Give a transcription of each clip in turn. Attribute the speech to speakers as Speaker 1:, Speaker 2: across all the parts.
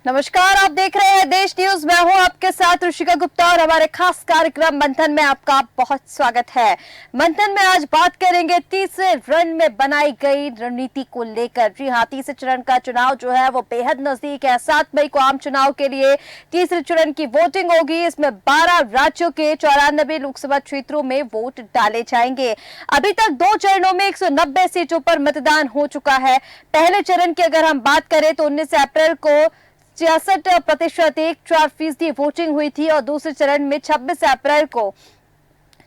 Speaker 1: नमस्कार, आप देख रहे हैं देश न्यूज। मैं हूं आपके साथ ऋषिका गुप्ता और हमारे खास कार्यक्रम मंथन में आपका बहुत स्वागत है। मंथन में आज बात करेंगे तीसरे रण में बनाई गई रणनीति को लेकर। जी हां, तीसरे चरण का चुनाव जो है वो बेहद नजदीक है। 7 मई को आम चुनाव के लिए तीसरे चरण की वोटिंग होगी। इसमें 12 राज्यों के 94 लोकसभा क्षेत्रों में वोट डाले जाएंगे। अभी तक 2 चरणों में 190 सीटों पर मतदान हो चुका है। पहले चरण की अगर हम बात करें तो 19 अप्रैल को 66% 4% वोटिंग हुई थी और दूसरे चरण में 26 अप्रैल को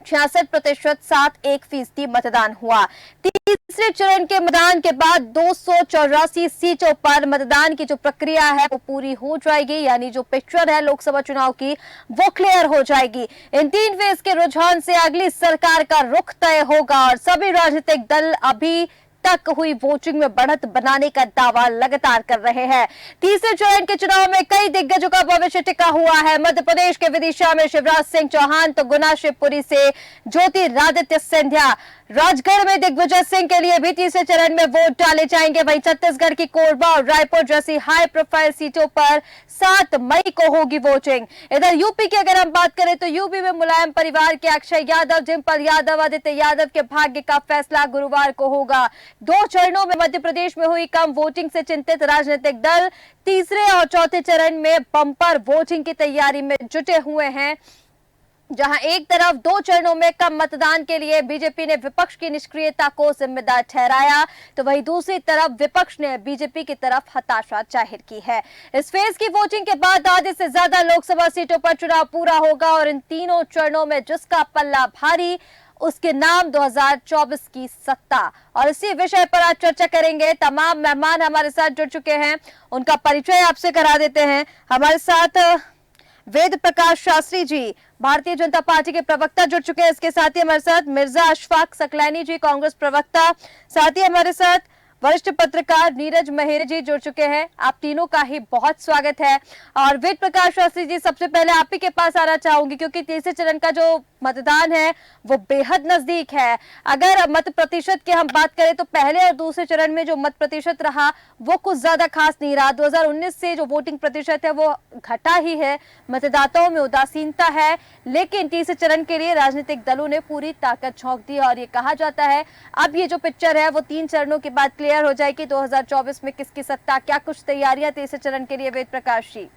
Speaker 1: 66% 1% मतदान हुआ। तीसरे चरण के मतदान के बाद 284 सीटों पर मतदान की जो प्रक्रिया है वो पूरी हो जाएगी, यानी जो पिक्चर है लोकसभा चुनाव की वो क्लियर हो जाएगी। इन 3 फेज के रुझान से अगली सरकार का रुख तय होगा और सभी राजनीतिक दल अभी तक हुई वोटिंग में बढ़त बनाने का दावा लगातार कर रहे हैं। तीसरे चरण के चुनाव में कई दिग्गजों का भविष्य टिका हुआ है। मध्य प्रदेश के विदिशा में शिवराज सिंह चौहान, तो गुना शिवपुरी से ज्योतिरादित्य सिंधिया, राजगढ़ में दिग्विजय सिंह के लिए भी तीसरे चरण में वोट डाले जाएंगे। वहीं छत्तीसगढ़ की कोरबा और रायपुर जैसी हाई प्रोफाइल सीटों पर 7 मई को होगी वोटिंग। इधर यूपी की अगर हम बात करें तो यूपी में मुलायम परिवार के अक्षय यादव, डिंपल यादव, आदित्य यादव के भाग्य का फैसला गुरुवार को होगा। 2 चरणों में मध्य प्रदेश में हुई कम वोटिंग से चिंतित राजनीतिक दल तीसरे और चौथे चरण में बम्पर वोटिंग की तैयारी में जुटे हुए हैं। जहां एक तरफ 2 चरणों में कम मतदान के लिए बीजेपी ने विपक्ष की निष्क्रियता को जिम्मेदार ठहराया, तो वहीं दूसरी तरफ विपक्ष ने बीजेपी की तरफ हताशा जाहिर की है। इस फेज की वोटिंग के बाद आधे से ज्यादा लोकसभा सीटों पर चुनाव पूरा होगा और इन तीनों चरणों में जिसका पल्ला भारी उसके नाम 2024 की सत्ता। और इसी विषय पर आज चर्चा करेंगे। तमाम मेहमान हमारे साथ जुड़ चुके हैं, उनका परिचय आपसे करा देते हैं। हमारे साथ वेद प्रकाश शास्त्री जी, भारतीय जनता पार्टी के प्रवक्ता, जुड़ चुके हैं। इसके साथ ही हमारे साथ मिर्जा अशफाक सकलैनी जी, कांग्रेस प्रवक्ता। साथ ही हमारे साथ वरिष्ठ पत्रकार नीरज महेरे जी जुड़ चुके हैं। आप तीनों का ही बहुत स्वागत है। और वेद प्रकाश शास्त्री जी, सबसे पहले आप ही के पास आना चाहूंगी क्योंकि तीसरे चरण का जो मतदान है वो बेहद नजदीक है। अगर मत प्रतिशत की हम बात करें तो पहले और दूसरे चरण में जो मत प्रतिशत रहा वो कुछ ज्यादा खास नहीं रहा। 2019 से जो वोटिंग प्रतिशत है वो घटा ही है, मतदाताओं में उदासीनता है। लेकिन तीसरे चरण के लिए राजनीतिक दलों ने पूरी ताकत झोंक दी और ये कहा जाता है अब ये जो पिक्चर है वो 3 चरणों के बाद क्लियर हो जाएगी। 2024 में किसकी सत्ता, क्या कुछ तैयारियां तीसरे चरण के लिए? वेद प्रकाश जी,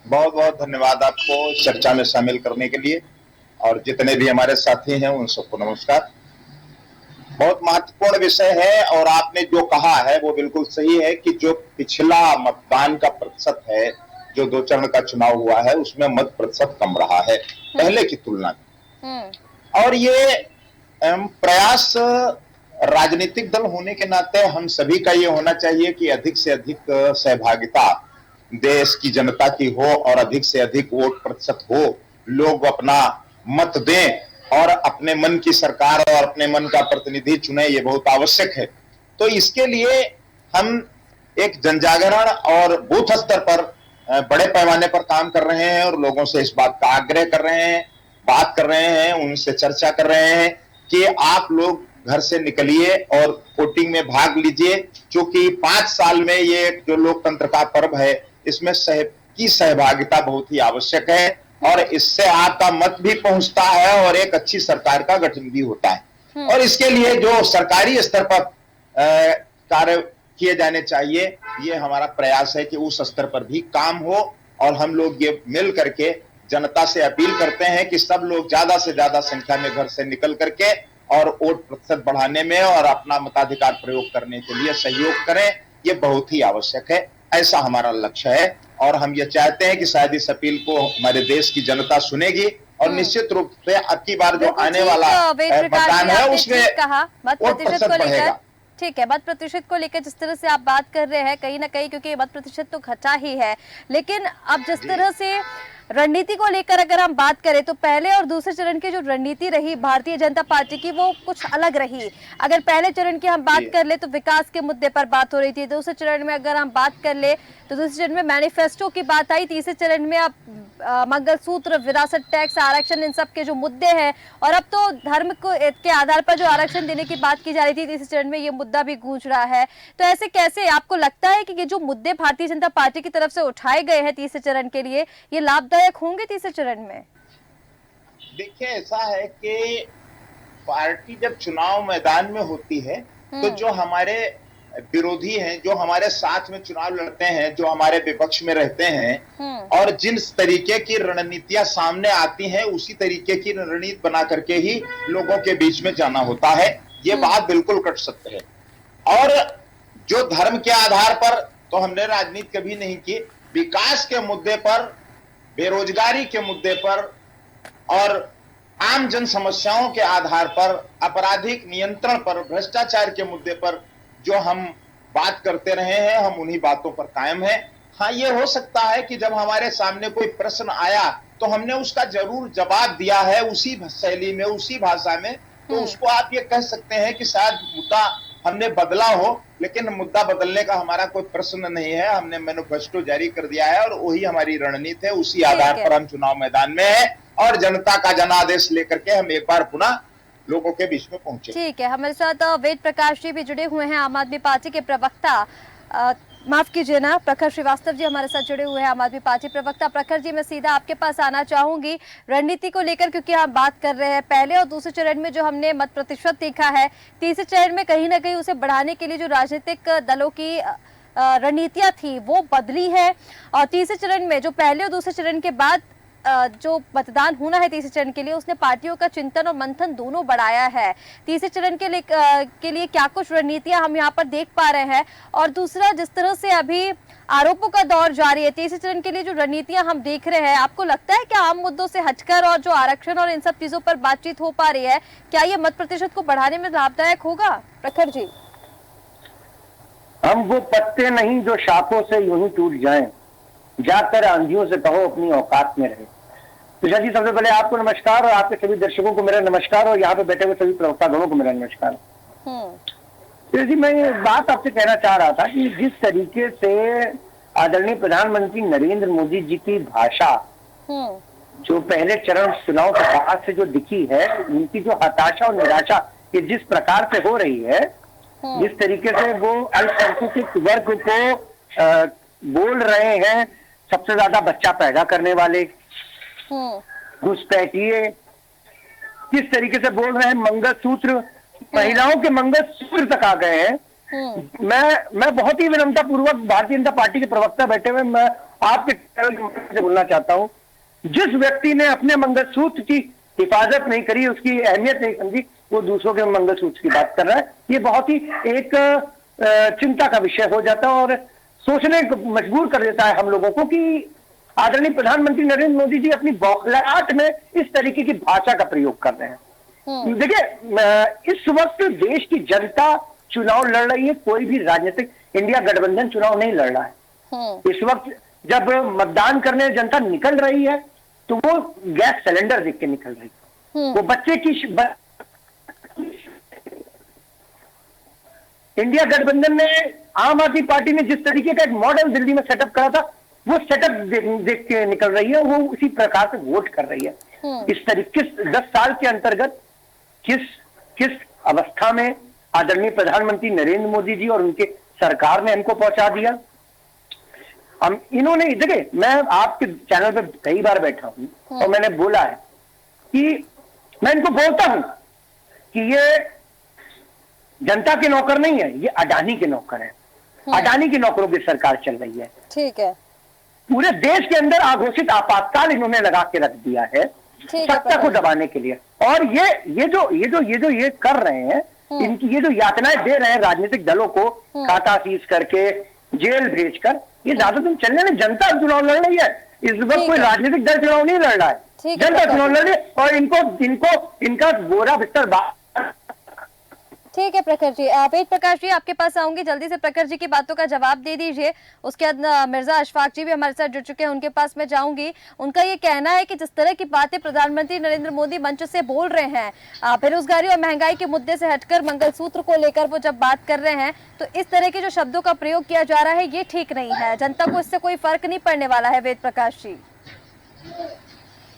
Speaker 2: बहुत बहुत धन्यवाद आपको चर्चा में शामिल करने के लिए, और जितने भी हमारे साथी हैं उन सबको नमस्कार। बहुत महत्वपूर्ण विषय है और आपने जो कहा है वो बिल्कुल सही है कि जो पिछला मतदान का प्रतिशत है, जो 2 चरण का चुनाव हुआ है उसमें मत प्रतिशत कम रहा है पहले की तुलना में। और ये प्रयास राजनीतिक दल होने के नाते हम सभी का ये होना चाहिए कि अधिक से अधिक सहभागिता देश की जनता की हो और अधिक से अधिक वोट प्रतिशत हो, लोग अपना मत दें और अपने मन की सरकार और अपने मन का प्रतिनिधि चुने, ये बहुत आवश्यक है। तो इसके लिए हम एक जनजागरण और बूथ स्तर पर बड़े पैमाने पर काम कर रहे हैं और लोगों से इस बात का आग्रह कर रहे हैं, बात कर रहे हैं, उनसे चर्चा कर रहे हैं कि आप लोग घर से निकलिए और वोटिंग में भाग लीजिए, क्योंकि 5 साल में ये जो लोकतंत्र का पर्व है इसमें सहभागिता बहुत ही आवश्यक है और इससे आपका मत भी पहुंचता है और एक अच्छी सरकार का गठन भी होता है। और इसके लिए जो सरकारी स्तर पर कार्य किए जाने चाहिए, ये हमारा प्रयास है कि उस स्तर पर भी काम हो और हम लोग ये मिल करके जनता से अपील करते हैं कि सब लोग ज्यादा से ज्यादा संख्या में घर से निकल करके और वोट प्रतिशत बढ़ाने में और अपना मताधिकार प्रयोग करने के लिए सहयोग करें। ये बहुत ही आवश्यक है, ऐसा हमारा लक्ष्य है और हम ये चाहते हैं कि शायद इस अपील को हमारे देश की जनता सुनेगी और निश्चित रूप से अब की बार जो आने वाला मतदान है उसमें
Speaker 1: मत प्रतिशत को लेकर, ठीक है, मत प्रतिशत को लेकर जिस तरह से आप बात कर रहे हैं, कहीं ना कहीं क्योंकि मत प्रतिशत तो घटा ही है, लेकिन अब जिस तरह से रणनीति को लेकर अगर हम बात करें तो पहले और दूसरे चरण की जो रणनीति रही भारतीय जनता पार्टी की वो कुछ अलग रही। अगर पहले चरण की हम बात कर ले तो विकास के मुद्दे पर बात हो रही थी, दूसरे चरण में अगर हम बात कर ले तो दूसरे चरण में मैनिफेस्टो की बात आई, तीसरे चरण में अब मंगलसूत्र, विरासत टैक्स, आरक्षण, इन सब के जो मुद्दे हैं, और अब तो धर्म को के आधार पर जो आरक्षण देने की बात की जा रही थी तीसरे चरण में, ये मुद्दा भी गूंज रहा है। तो ऐसे कैसे आपको लगता है कि ये जो मुद्दे भारतीय जनता पार्टी की तरफ से उठाए गए हैं तीसरे चरण के लिए, ये लाभदायक होंगे तीसरे चरण में?
Speaker 2: देखिए, ऐसा है कि पार्टी जब चुनाव मैदान में होती है तो जो हमारे विरोधी हैं, जो हमारे साथ में चुनाव लड़ते हैं, जो हमारे विपक्ष में रहते हैं, और जिन तरीके की रणनीतियां सामने आती हैं उसी तरीके की रणनीति बना करके ही लोगों के बीच में जाना होता है। ये बात बिल्कुल कट सत्य है। और जो धर्म के आधार पर तो हमने राजनीति कभी नहीं की, विकास के मुद्दे पर, बेरोजगारी के मुद्दे पर और आम जन समस्याओं के आधार पर, आपराधिक नियंत्रण पर, भ्रष्टाचार के मुद्दे पर जो हम बात करते रहे हैं, हम उन्हीं बातों पर कायम हैं। हाँ, ये हो सकता है कि जब हमारे सामने कोई प्रश्न आया तो हमने उसका जरूर जवाब दिया है उसी शैली में, उसी भाषा में, तो उसको आप ये कह सकते हैं कि शायद मुद्दा हमने बदला हो, लेकिन मुद्दा बदलने का हमारा कोई प्रश्न नहीं है। हमने मैनिफेस्टो जारी कर दिया है और वही हमारी रणनीति है, उसी आधार पर हम चुनाव मैदान में है और जनता का जनादेश लेकर के हम एक बार पुनः लोगों के बीच में पहुंचे।
Speaker 1: ठीक है, हमारे साथ वेद प्रकाश जी भी जुड़े हुए हैं, आम आदमी पार्टी के प्रवक्ता, माफ कीजिए ना, प्रखर श्रीवास्तव जी हमारे साथ जुड़े हुए हैं, आम आदमी पार्टी प्रवक्ता। प्रखर जी, मैं सीधा आपके पास आना चाहूंगी रणनीति को लेकर, क्योंकि हम बात कर रहे हैं पहले और दूसरे चरण में जो हमने मत प्रतिशत देखा है, तीसरे चरण में कहीं ना कहीं उसे बढ़ाने के लिए जो राजनीतिक दलों की रणनीतियां थी वो बदली है। और तीसरे चरण में जो पहले और दूसरे चरण के बाद जो मतदान होना है तीसरे चरण के लिए, उसने पार्टियों का चिंतन और मंथन दोनों बढ़ाया है। तीसरे चरण के लिए क्या कुछ रणनीतियां हम यहाँ पर देख पा रहे हैं, और दूसरा, जिस तरह से अभी आरोपों का दौर जारी है, तीसरे चरण के लिए जो रणनीतियां हम देख रहे हैं, आपको लगता है कि आम मुद्दों से हटकर और जो आरक्षण और इन सब चीजों पर बातचीत हो पा रही है, क्या ये मत प्रतिशत को बढ़ाने में लाभदायक होगा? प्रखर जी,
Speaker 3: हम वो पत्ते नहीं जो शाखों से यूं ही टूट जाएं, जाकर आंधियों से कहो अपनी औकात में रहे। तुषार जी, सबसे पहले आपको नमस्कार और आपके सभी दर्शकों को मेरा नमस्कार, और यहाँ पे बैठे हुए सभी प्रवक्ता गणों को मेरा नमस्कार। जी, मैं ये बात आपसे कहना चाह रहा था कि जिस तरीके से आदरणीय प्रधानमंत्री नरेंद्र मोदी जी की भाषा जो पहले चरण चुनाव के बाद से जो दिखी है, उनकी जो हताशा और निराशा ये जिस प्रकार से हो रही है, जिस तरीके से वो अल्पसंख्यक वर्ग को बोल रहे हैं सबसे ज्यादा बच्चा पैदा करने वाले, घुसपैठिए, किस तरीके से बोल रहे हैं मंगलसूत्र, महिलाओं के मंगलसूत्र तक आ गए हैं। मैं बहुत ही विनम्रता पूर्वक भारतीय जनता पार्टी के प्रवक्ता बैठे हुए मैं आपके से बोलना चाहता हूं, जिस व्यक्ति ने अपने मंगलसूत्र की हिफाजत नहीं करी, उसकी अहमियत नहीं समझी, वो दूसरों के मंगलसूत्र की बात कर रहा है। ये बहुत ही एक चिंता का विषय हो जाता है और सोचने को मजबूर कर देता है हम लोगों को कि आदरणीय प्रधानमंत्री नरेंद्र मोदी जी अपनी बौखलाहट में इस तरीके की भाषा का प्रयोग कर रहे हैं। देखिए, इस वक्त देश की जनता चुनाव लड़ रही है, कोई भी राजनीतिक इंडिया गठबंधन चुनाव नहीं लड़ रहा है। इस वक्त जब मतदान करने जनता निकल रही है तो वो गैस सिलेंडर देख के निकल रही है, वो बच्चे की इंडिया गठबंधन ने, आम आदमी पार्टी ने जिस तरीके का एक मॉडल दिल्ली में सेटअप करा था, वो सेटअप देख के निकल रही है, वो उसी प्रकार से वोट कर रही है। इस तरीके 10 साल के अंतर्गत किस अवस्था में आदरणीय प्रधानमंत्री नरेंद्र मोदी जी और उनके सरकार ने हमको पहुंचा दिया। हम इन्होंने, देखिए, मैं आपके चैनल पे कई बार बैठा हूं और मैंने बोला है कि मैं इनको बोलता हूं कि ये जनता के नौकर नहीं है, ये अडानी के नौकर है। अडानी के नौकरों की सरकार चल रही है। ठीक है, पूरे देश के अंदर आघोषित आपातकाल इन्होंने लगा के रख दिया है सत्ता को दबाने के लिए। और ये जो कर रहे हैं, इनकी ये जो यातनाएं दे रहे हैं राजनीतिक दलों को, खाता सीज करके, जेल भेजकर, ये ज्यादा दिन चलने में जनता चुनाव लड़ रही है। इस वक्त कोई राजनीतिक दल चुनाव नहीं लड़ रहा है, जनता चुनाव लड़ रही है। और इनका बोरा बिस्तर
Speaker 1: ठीक है प्रखर जी, वेद प्रकाश जी आपके पास आऊंगी, जल्दी से प्रखर जी की बातों का जवाब दे दीजिए। उसके बाद मिर्जा अशफाक जी भी हमारे साथ जुड़ चुके हैं, उनके पास मैं जाऊंगी। उनका ये कहना है कि जिस तरह की बातें प्रधानमंत्री नरेंद्र मोदी मंच से बोल रहे हैं, बेरोजगारी और महंगाई के मुद्दे से हटकर मंगलसूत्र को लेकर वो जब बात कर रहे हैं, तो इस तरह के जो शब्दों का प्रयोग किया जा रहा है ये ठीक नहीं है, जनता को इससे कोई फर्क नहीं पड़ने वाला है। वेद प्रकाश जी,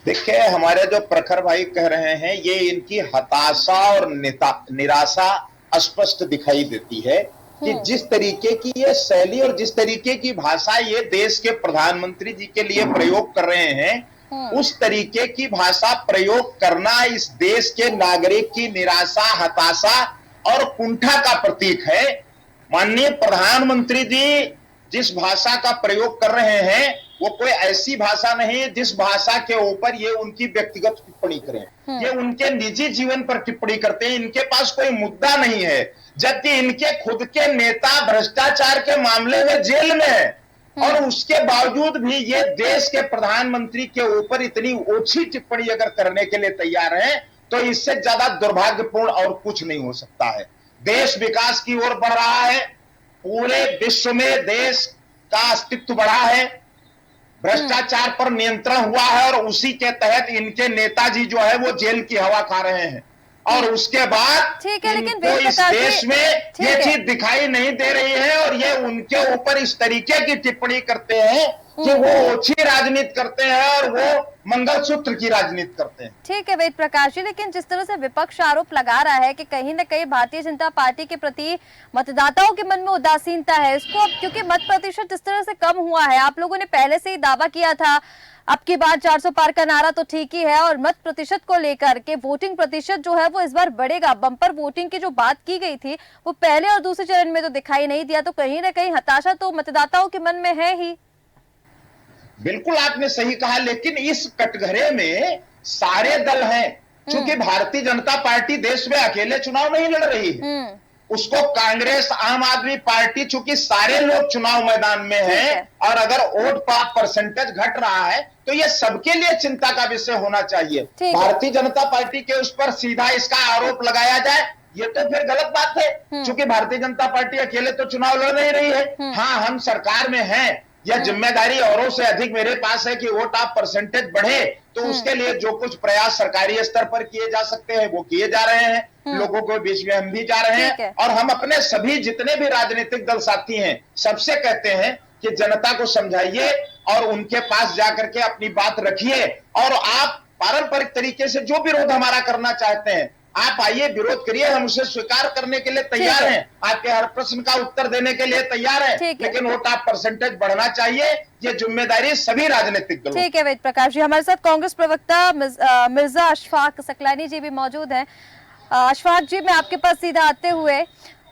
Speaker 2: देखिए, हमारे जो प्रखर भाई कह रहे हैं, ये इनकी हताशा और निराशा स्पष्ट दिखाई देती है कि जिस तरीके की ये शैली और जिस तरीके की भाषा ये देश के प्रधानमंत्री जी के लिए प्रयोग कर रहे हैं, उस तरीके की भाषा प्रयोग करना इस देश के नागरिक की निराशा, हताशा और कुंठा का प्रतीक है। माननीय प्रधानमंत्री जी जिस भाषा का प्रयोग कर रहे हैं वो कोई ऐसी भाषा नहीं है जिस भाषा के ऊपर ये उनकी व्यक्तिगत टिप्पणी करें। ये उनके निजी जीवन पर टिप्पणी करते हैं, इनके पास कोई मुद्दा नहीं है, जबकि इनके खुद के नेता भ्रष्टाचार के मामले में जेल में है और उसके बावजूद भी ये देश के प्रधानमंत्री के ऊपर इतनी ओछी टिप्पणी अगर करने के लिए तैयार है तो इससे ज्यादा दुर्भाग्यपूर्ण और कुछ नहीं हो सकता है। देश विकास की ओर बढ़ रहा है, पूरे विश्व में देश का अस्तित्व बढ़ा है, भ्रष्टाचार पर नियंत्रण हुआ है और उसी के तहत इनके नेताजी जो है वो जेल की हवा खा रहे हैं और उसके बाद इनको इस देश में ये चीज दिखाई नहीं दे रही है और ये उनके ऊपर इस तरीके की टिप्पणी करते हैं कि वो ओछी राजनीति करते हैं और वो मंगलसूत्र की राजनीति करते हैं।
Speaker 1: ठीक है वेद प्रकाश जी, लेकिन जिस तरह से विपक्ष आरोप लगा रहा है कि कहीं न कहीं भारतीय जनता पार्टी के प्रति मतदाताओं के मन में उदासीनता है, इसको अब क्योंकि मत प्रतिशत जिस तरह से कम हुआ है, आप लोगों ने पहले से ही दावा किया था अब की बार 400 पार का नारा तो ठीक ही है और मत प्रतिशत को लेकर के वोटिंग प्रतिशत जो है वो इस बार बढ़ेगा, बम्पर वोटिंग की जो बात की गई थी वो पहले और दूसरे चरण में तो दिखाई नहीं दिया, तो कहीं ना कहीं हताशा तो मतदाताओं के मन में है ही।
Speaker 2: बिल्कुल आपने सही कहा, लेकिन इस कटघरे में सारे दल हैं, क्योंकि भारतीय जनता पार्टी देश में अकेले चुनाव नहीं लड़ रही है, उसको कांग्रेस, आम आदमी पार्टी, चूंकि सारे लोग चुनाव मैदान में हैं और अगर वोट परसेंटेज घट रहा है तो ये सबके लिए चिंता का विषय होना चाहिए। भारतीय जनता पार्टी के उस पर सीधा इसका आरोप लगाया जाए ये तो फिर गलत बात है, क्योंकि भारतीय जनता पार्टी अकेले तो चुनाव लड़ नहीं रही है। हाँ, हम सरकार में हैं, यह जिम्मेदारी औरों से अधिक मेरे पास है कि वोट आप परसेंटेज बढ़े, तो उसके लिए जो कुछ प्रयास सरकारी स्तर पर किए जा सकते हैं वो किए जा रहे हैं, लोगों के बीच में हम भी जा रहे हैं और हम अपने सभी जितने भी राजनीतिक दल साथी हैं सबसे कहते हैं कि जनता को समझाइए और उनके पास जाकर के अपनी बात रखिए और आप पारंपरिक तरीके से जो विरोध हमारा करना चाहते हैं आप आइए, विरोध करिए, हम उसे स्वीकार करने के लिए तैयार हैं, आपके हर प्रश्न का उत्तर देने के लिए तैयार हैं, लेकिन वोट आप परसेंटेज बढ़ना चाहिए, ये जिम्मेदारी सभी राजनीतिक दलों।
Speaker 1: ठीक है वेद प्रकाश जी, हमारे साथ कांग्रेस प्रवक्ता मिर्जा अशफाक सकलानी जी भी मौजूद हैं। अशफाक जी, मैं आपके पास सीधा आते हुए,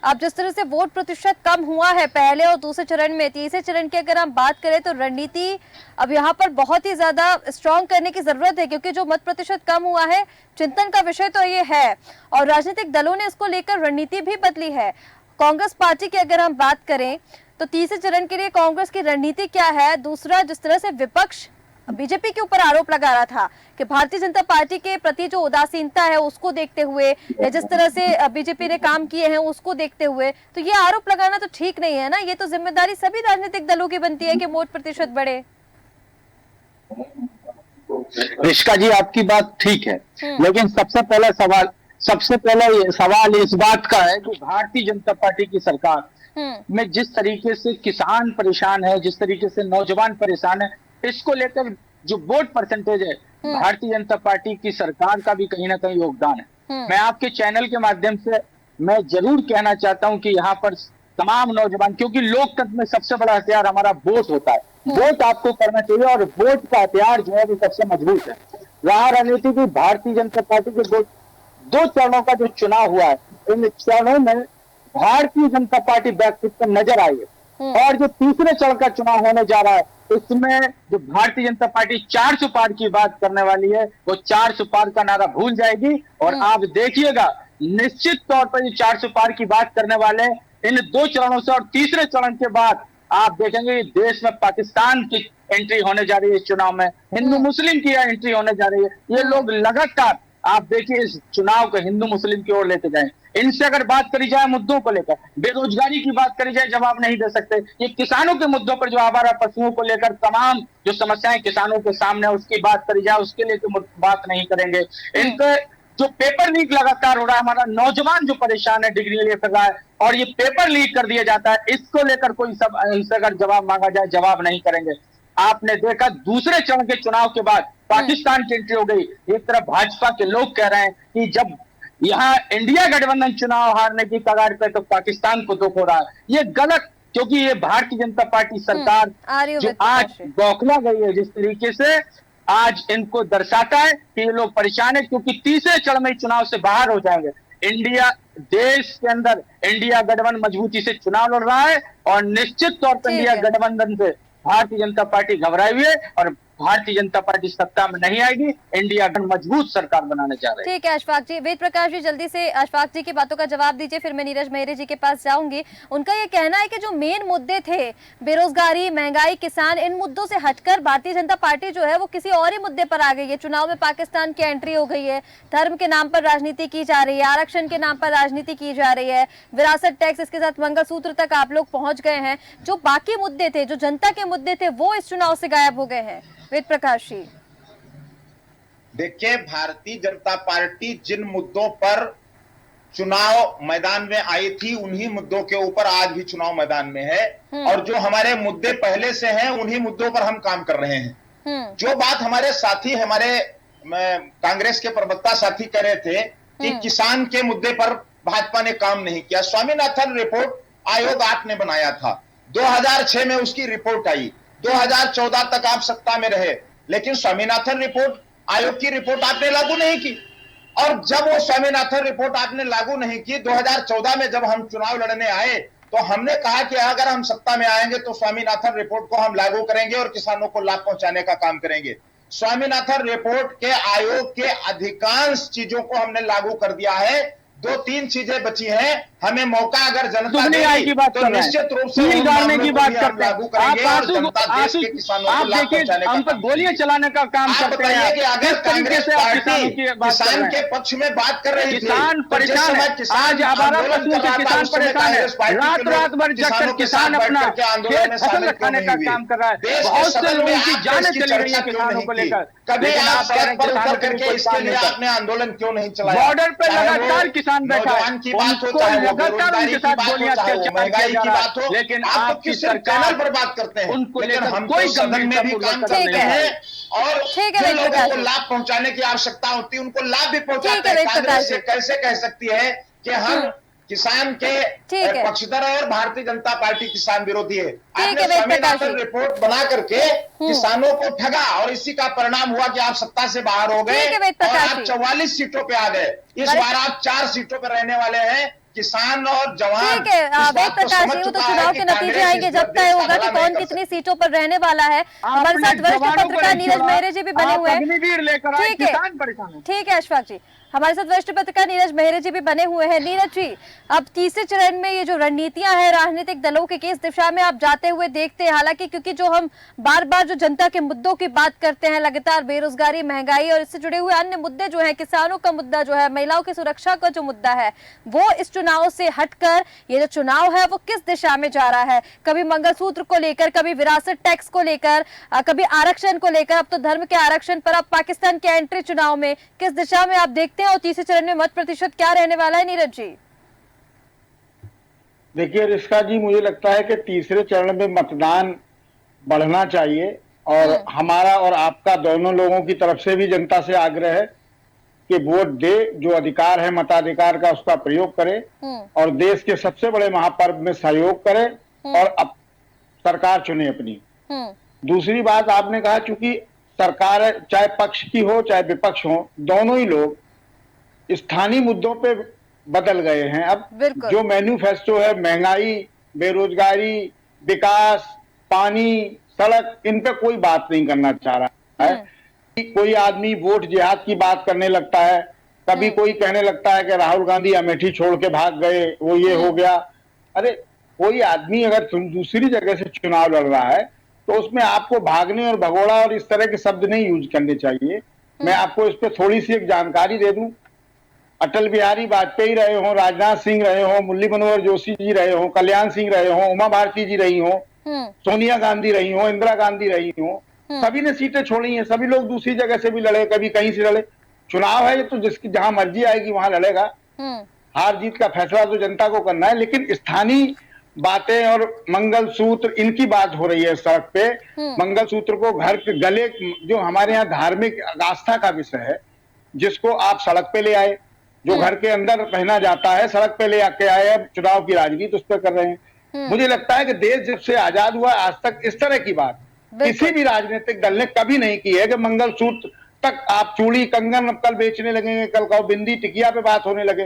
Speaker 1: अब जिस तरह से वोट प्रतिशत कम हुआ है पहले और दूसरे चरण में, तीसरे चरण की अगर हम बात करें तो रणनीति अब यहाँ पर बहुत ही ज्यादा स्ट्रॉन्ग करने की जरूरत है, क्योंकि जो मत प्रतिशत कम हुआ है चिंतन का विषय तो ये है और राजनीतिक दलों ने इसको लेकर रणनीति भी बदली है। कांग्रेस पार्टी की अगर हम बात करें तो तीसरे चरण के लिए कांग्रेस की रणनीति क्या है? दूसरा, जिस तरह से विपक्ष बीजेपी के ऊपर आरोप लगा रहा था कि भारतीय जनता पार्टी के प्रति जो उदासीनता है उसको देखते हुए या जिस तरह से बीजेपी ने काम किए हैं उसको देखते हुए, तो ये आरोप लगाना तो ठीक नहीं है ना, ये तो जिम्मेदारी सभी राजनीतिक दलों की बनती है कि वोट प्रतिशत बढ़े।
Speaker 4: रिश्का जी, आपकी बात ठीक है, लेकिन सबसे पहला सवाल इस बात का है कि भारतीय जनता पार्टी की सरकार में जिस तरीके से किसान परेशान है, जिस तरीके से नौजवान परेशान है, इसको लेकर जो वोट परसेंटेज है भारतीय जनता पार्टी की सरकार का भी कहीं ना कहीं योगदान है। मैं आपके चैनल के माध्यम से मैं जरूर कहना चाहता हूं कि यहाँ पर तमाम नौजवान, क्योंकि लोकतंत्र में सबसे बड़ा हथियार हमारा वोट होता है, वोट आपको करना चाहिए और वोट का हथियार जो है वो सबसे मजबूत है। रहा रणनीति की भारतीय जनता पार्टी के दो चरणों का जो चुनाव हुआ है, इन चरणों में भारतीय जनता पार्टी व्यक्तित्व नजर आई है और जो तीसरे चरण का चुनाव होने जा रहा है इसमें जो भारतीय जनता पार्टी 400 पार की बात करने वाली है वो 400 पार का नारा भूल जाएगी और आप देखिएगा निश्चित तौर पर ये 400 पार की बात करने वाले इन दो चरणों से और तीसरे चरण के बाद आप देखेंगे देश में पाकिस्तान की एंट्री होने जा रही है, इस चुनाव में हिंदू मुस्लिम की एंट्री होने जा रही है। ये लोग लगातार आप देखिए इस चुनाव को हिंदू मुस्लिम की ओर लेते जाएं। इनसे अगर बात करी जाए मुद्दों को लेकर, बेरोजगारी की बात करी जाए, जवाब नहीं दे सकते। ये किसानों के मुद्दों पर जो आवारा पशुओं को लेकर तमाम जो समस्याएं किसानों के सामने उसकी बात करी जाए, उसके लिए बात नहीं करेंगे। इनके जो पेपर लीक लगातार हो रहा है, हमारा नौजवान जो परेशान है, डिग्री लेकर रहा है और ये पेपर लीक कर दिया जाता है, इसको लेकर कोई सब इनसे अगर जवाब मांगा जाए जवाब नहीं करेंगे। आपने देखा दूसरे चरण के चुनाव के बाद पाकिस्तान की एंट्री हो गई। एक तरफ भाजपा के लोग कह रहे हैं कि जब यहाँ इंडिया गठबंधन चुनाव हारने की कगार पे तो पाकिस्तान को दुख हो रहा है। ये गलत, क्योंकि ये भारतीय जनता पार्टी सरकार जो आज बौखला गई है, जिस तरीके से आज इनको दर्शाता है कि ये लोग परेशान है, क्योंकि तीसरे चरण में चुनाव से बाहर हो जाएंगे। इंडिया देश के अंदर इंडिया गठबंधन मजबूती से चुनाव लड़ रहा है और निश्चित तौर पर इंडिया गठबंधन से भारतीय जनता पार्टी घबराई हुई है और भारतीय जनता पार्टी सत्ता में नहीं आएगी। इंडिया मजबूत सरकार बनाने जा रही है।
Speaker 1: ठीक है अशफाक जी। वेद प्रकाश जी, जल्दी से अशफाक जी की बातों का जवाब दीजिए, फिर मैं नीरज मेहरे जी के पास जाऊंगी। उनका ये कहना है कि जो मेन मुद्दे थे, बेरोजगारी, महंगाई, किसान, इन मुद्दों से हटकर भारतीय जनता पार्टी जो है वो किसी और ही मुद्दे पर आ गई है। चुनाव में पाकिस्तान की एंट्री हो गई है, धर्म के नाम पर राजनीति की जा रही है, आरक्षण के नाम पर राजनीति की जा रही है, विरासत टैक्स, इसके साथ मंगलसूत्र तक आप लोग पहुंच गए हैं। जो बाकी मुद्दे थे, जो जनता के मुद्दे थे, वो इस चुनाव से गायब हो गए हैं। वेद प्रकाश जी,
Speaker 2: देखिए, भारतीय जनता पार्टी जिन मुद्दों पर चुनाव मैदान में आई थी, उन्हीं मुद्दों के ऊपर आज भी चुनाव मैदान में है, और जो हमारे मुद्दे पहले से हैं उन्हीं मुद्दों पर हम काम कर रहे हैं। जो बात हमारे साथी, हमारे कांग्रेस के प्रवक्ता साथी कह रहे थे कि किसान के मुद्दे पर भाजपा ने काम नहीं किया। स्वामीनाथन रिपोर्ट आयोग आपने बनाया था, 2006 में उसकी रिपोर्ट आई, 2014 तक आप सत्ता में रहे, लेकिन स्वामीनाथन रिपोर्ट आयोग की रिपोर्ट आपने लागू नहीं की। और जब वो स्वामीनाथन रिपोर्ट आपने लागू नहीं की, 2014 में जब हम चुनाव लड़ने आए तो हमने कहा कि अगर हम सत्ता में आएंगे तो स्वामीनाथन रिपोर्ट को हम लागू करेंगे और किसानों को लाभ पहुंचाने का काम करेंगे। स्वामीनाथन रिपोर्ट के आयोग के अधिकांश चीजों को हमने लागू कर दिया है। 2-3 चीजें बची हैं, हमें मौका अगर जनता देगी तो निश्चित रूप से
Speaker 4: की बात करते हैं।
Speaker 2: लागू करेंगे और जनता देश के किसानों को लाभ पहुंचाने का
Speaker 4: हम पर गोलियां चलाने का काम करते हैं।
Speaker 2: कि अगर कांग्रेस पार्टी किसान के पक्ष में बात कर रही थी,
Speaker 4: किसान परेशान है, आज हमारा किसान परेशान है, रात भर जगकर किसान अपना खेत फसल खाने का काम कर रहा है। बहुत से लोगों की जानें चली रही है किसानों को लेकर।
Speaker 2: कभी आप सड़क पर उतर करके इसके लिए आपने आंदोलन क्यों नहीं चलाया?
Speaker 4: बॉर्डर पे लगातार किसान बैठा है,
Speaker 2: की बात हो, चाहे वो बेरोजगारी की बात हो, चाहे वो महंगाई की बात हो,
Speaker 4: लेकिन
Speaker 2: आप तो किस चैनल पर बात करते हैं,
Speaker 4: उनको
Speaker 2: लेकिन हम
Speaker 4: कोई
Speaker 2: तो सदन में भी काम करते हैं और जिन लोगों को लाभ पहुंचाने की आवश्यकता होती है उनको लाभ भी पहुंचाते हैं। कांग्रेस से कैसे कह सकती है कि हम किसान के पक्षधर है और भारतीय जनता पार्टी किसान विरोधी है? आपने स्वामीनाथन रिपोर्ट बना करके किसानों को ठगा और इसी का परिणाम हुआ कि आप सत्ता से बाहर हो गए और आप 44 सीटों पे आ गए। इस बार आप 4 सीटों पे रहने वाले हैं। किसान और जवान,
Speaker 1: ठीक है वेद प्रकाश जी, वो तो चुनाव के नतीजे आएंगे जब तय होगा कि कौन कितनी सीटों पर रहने वाला है। हमारे साथ वरिष्ठ पत्रकार नीरज मेहरे जी भी बने हुए हैं। ठीक है अशफाक जी, हमारे साथ वरिष्ठ पत्रकार नीरज मेहरे जी भी बने हुए हैं। नीरज जी, अब तीसरे चरण में ये जो रणनीतियां हैं राजनीतिक दलों के किस दिशा में आप जाते हुए देखते हैं? हालांकि क्योंकि जो हम बार बार जो जनता के मुद्दों की बात करते हैं, लगातार बेरोजगारी, महंगाई और इससे जुड़े हुए अन्य मुद्दे जो है, किसानों का मुद्दा जो है, महिलाओं की सुरक्षा का जो मुद्दा है, वो इस चुनाव से हटकर ये जो चुनाव है वो किस दिशा में जा रहा है? कभी मंगलसूत्र को लेकर, कभी विरासत टैक्स को लेकर, कभी आरक्षण को लेकर, अब तो धर्म के आरक्षण पर, अब पाकिस्तान के एंट्री चुनाव में, किस दिशा में आप देखते हैं और तीसरे चरण में मत प्रतिशत क्या रहने वाला है? नीरज जी,
Speaker 3: देखिए रिश्का जी, मुझे लगता है कि तीसरे चरण में मतदान बढ़ना चाहिए और हमारा और आपका दोनों लोगों की तरफ से भी जनता से आग्रह है कि वोट दे, जो अधिकार है मताधिकार का उसका प्रयोग करे और देश के सबसे बड़े महापर्व में सहयोग करे और अब सरकार चुने अपनी। दूसरी बात आपने कहा, चूंकि सरकार चाहे पक्ष की हो चाहे विपक्ष हो, दोनों ही लोग स्थानीय मुद्दों पे बदल गए हैं। अब जो मैन्युफेस्टो है, महंगाई, बेरोजगारी, विकास, पानी, सड़क, इन पे कोई बात नहीं करना चाह रहा है। कोई आदमी वोट जिहाद की बात करने लगता है, कभी कोई कहने लगता है कि राहुल गांधी अमेठी छोड़ के भाग गए, वो ये हो गया। अरे कोई आदमी अगर दूसरी जगह से चुनाव लड़ रहा है तो उसमें आपको भागने और भगोड़ा और इस तरह के शब्द नहीं यूज करने चाहिए। मैं आपको इस पे थोड़ी सी एक जानकारी दे दूं। अटल बिहारी वाजपेयी रहे हों, राजनाथ सिंह रहे हों, मुरली मनोहर जोशी जी रहे हों, कल्याण सिंह रहे हों, उमा भारती जी रही हों, सोनिया गांधी रही हों, इंदिरा गांधी रही हों, सभी ने सीटें छोड़ी हैं। सभी लोग दूसरी जगह से भी लड़े, कभी कहीं से लड़े। चुनाव है ये तो जिसकी जहां मर्जी आएगी वहां लड़ेगा। हार जीत का फैसला तो जनता को करना है, लेकिन स्थानीय
Speaker 5: बातें और मंगलसूत्र इनकी बात हो रही है सड़क पे। मंगलसूत्र को घर के गले, जो हमारे यहाँ धार्मिक आस्था का विषय है, जिसको आप सड़क पे ले आए, जो घर के अंदर पहना जाता है सड़क पे ले आके आए, अब चुनाव की राजनीति उस पर कर रहे हैं। मुझे लगता है कि देश जब से आजाद हुआ आज तक इस तरह की बात किसी भी राजनीतिक दल ने कभी नहीं की है कि मंगलसूत्र तक आप चूड़ी कंगन अब कल बेचने लगेंगे, कल का बिंदी टिकिया पे बात होने लगे।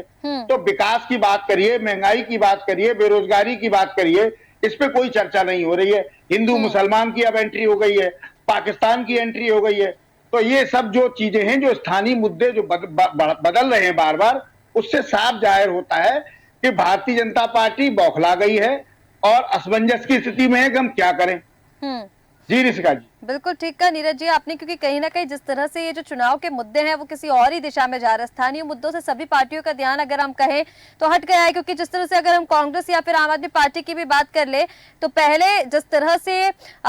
Speaker 5: तो विकास की बात करिए, महंगाई की बात करिए, बेरोजगारी की बात करिए, इस पे कोई चर्चा नहीं हो रही है। हिंदू मुसलमान की अब एंट्री हो गई है, पाकिस्तान की एंट्री हो गई है। तो ये सब जो चीजें हैं, जो स्थानीय मुद्दे जो बदल रहे हैं बार बार, उससे साफ जाहिर होता है कि भारतीय जनता पार्टी बौखला गई है और असमंजस की स्थिति में है कि हम क्या करें। जी ऋषिका जी,
Speaker 1: बिल्कुल ठीक कहा नीरज जी आपने, क्योंकि कहीं ना कहीं जिस तरह से ये जो चुनाव के मुद्दे हैं वो किसी और ही दिशा में जा रहे हैं। स्थानीय मुद्दों से सभी पार्टियों का ध्यान अगर हम कहें तो हट गया है, क्योंकि जिस तरह से अगर हम कांग्रेस या फिर आम आदमी पार्टी की भी बात कर ले तो पहले जिस तरह से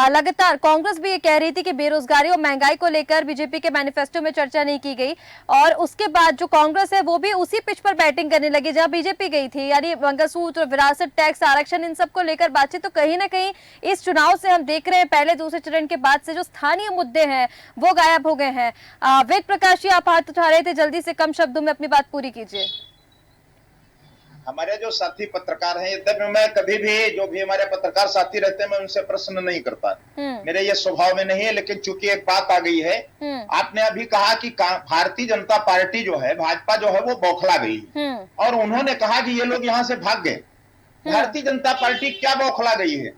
Speaker 1: लगातार कांग्रेस भी ये कह रही थी कि बेरोजगारी और महंगाई को लेकर बीजेपी के मैनिफेस्टो में चर्चा नहीं की गई, और उसके बाद जो कांग्रेस है वो भी उसी पिच पर बैटिंग करने लगी जहां बीजेपी गई थी, यानी मंगलसूत्र, विरासत, टैक्स, आरक्षण, इन सबको लेकर बातचीत। तो कहीं ना कहीं इस चुनाव से हम देख रहे हैं पहले दूसरे चरण के बाद से जो स्थानीय मुद्दे हैं वो गायब हो गए हैं। वेद प्रकाश जी आप हाथ उठा रहे थे, जल्दी से कम शब्दों में अपनी बात पूरी कीजिए।
Speaker 2: हमारे जो साथी पत्रकार हैं, यद्यपि मैं कभी भी जो भी हमारे पत्रकार साथी रहते हैं मैं उनसे प्रश्न नहीं करता, मेरे ये स्वभाव में नहीं है। लेकिन चूंकि एक बात आ गई है, आपने अभी कहा कि भारतीय जनता पार्टी जो है, भाजपा जो है वो बौखला गई, और उन्होंने कहा कि ये लोग यहाँ से भाग गए। भारतीय जनता पार्टी क्या बौखला गई है?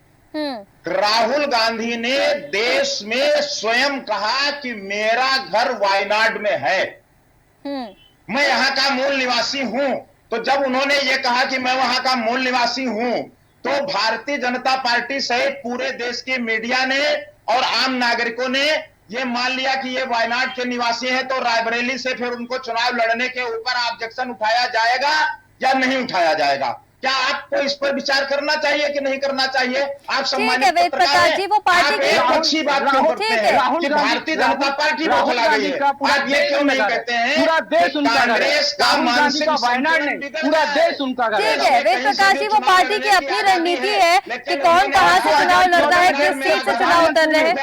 Speaker 2: राहुल गांधी ने देश में स्वयं कहा कि मेरा घर वायनाड में है, मैं यहाँ का मूल निवासी हूं। तो जब उन्होंने ये कहा कि मैं वहां का मूल निवासी हूं, तो भारतीय जनता पार्टी सहित पूरे देश की मीडिया ने और आम नागरिकों ने ये मान लिया कि ये वायनाड के निवासी हैं, तो रायबरेली से फिर उनको चुनाव लड़ने के ऊपर ऑब्जेक्शन उठाया जाएगा या नहीं उठाया जाएगा। क्या आपको इस पर विचार करना चाहिए कि नहीं करना चाहिए? आप सम्मानित पत्रकार हैं,
Speaker 1: वो पार्टी की
Speaker 2: अच्छी बात क्यों करते हैं कि भारतीय जनता पार्टी बौखला गई है? आप ये क्यों नहीं कहते हैं
Speaker 4: पूरा देश उनका
Speaker 2: कांग्रेस का मानसिक
Speaker 4: वायनाड नहीं, पूरा देश उनका घर है।
Speaker 1: ठीक है वेद प्रकाश जी, वो पार्टी की अपनी रणनीति है कि कौन कहां से चुनाव लड़ता है, किस सीट से चुनाव उतर रहे हैं।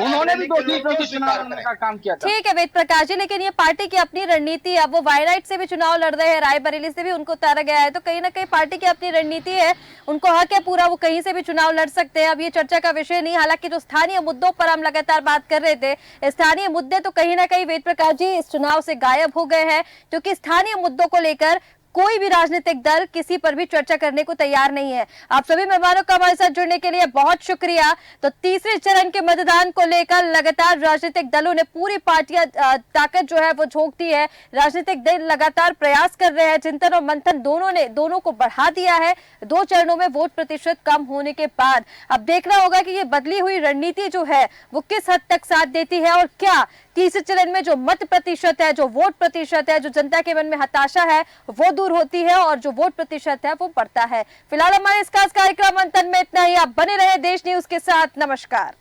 Speaker 4: उन्होंने भी 2 सीटों से चुनाव लड़ने का काम किया था।
Speaker 1: ठीक है वेद प्रकाश जी, लेकिन ये पार्टी की अपनी रणनीति है। अब वो वायनाड से भी चुनाव लड़ रहे हैं, रायबरेली से भी उनको उतारा गया है, तो कहीं ना कहीं पार्टी की अपनी रणनीति है, उनको हक है पूरा, वो कहीं से भी चुनाव लड़ सकते हैं। अब ये चर्चा का विषय नहीं। हालांकि जो स्थानीय मुद्दों पर हम लगातार बात कर रहे थे, स्थानीय मुद्दे तो कहीं ना कहीं वेद प्रकाश जी इस चुनाव से गायब हो गए हैं, क्योंकि स्थानीय मुद्दों को लेकर कोई भी राजनीतिक दल किसी पर भी चर्चा करने को तैयार नहीं है। आप सभी मेहमानों का हमारे साथ जुड़ने के लिए बहुत शुक्रिया। तो तीसरे चरण के मतदान को लेकर लगातार राजनीतिक दलों ने, पूरी पार्टियां ताकत जो है वो झोंकती है, राजनीतिक दल लगातार प्रयास कर रहे हैं, चिंतन और मंथन दोनों को बढ़ा दिया है 2 चरणों में वोट प्रतिशत कम होने के बाद। अब देखना होगा कि ये बदली हुई रणनीति जो है वो किस हद तक साथ देती है, और क्या तीसरे चरण में जो मत प्रतिशत है, जो वोट प्रतिशत है, जो जनता के मन में हताशा है वो दूर होती है और जो वोट प्रतिशत है वो बढ़ता है। फिलहाल हमारे इस खास कार्यक्रम मंथन में इतना ही। आप बने रहे देश न्यूज के साथ। नमस्कार।